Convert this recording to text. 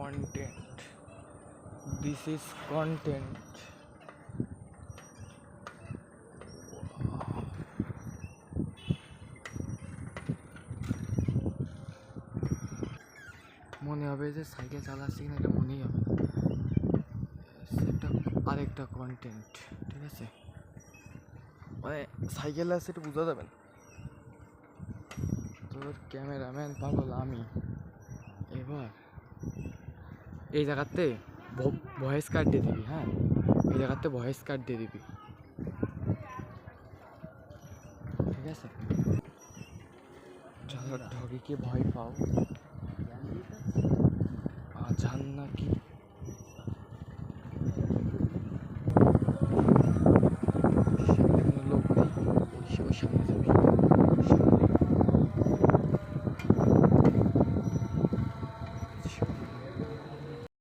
content. This is content. মনে হবে যে সাইকেল চালাচ্ছি কিনা এটা মনেই হবে না, সেটা আরেকটা কন্টেন্ট। ঠিক আছে, মানে সাইকেল আছে এটা বোঝা যাবে না। তোর ক্যামেরাম্যান পাগল আমি। এবার এই জায়গাতে ভয়েস কার্ড দিয়ে দিবি। হ্যাঁ, এই জায়গাতে ভয়েস কার্ড দিয়ে দিবি। ঠিক আছে, যারা ঢগে ভয় পাও, আজান নাকি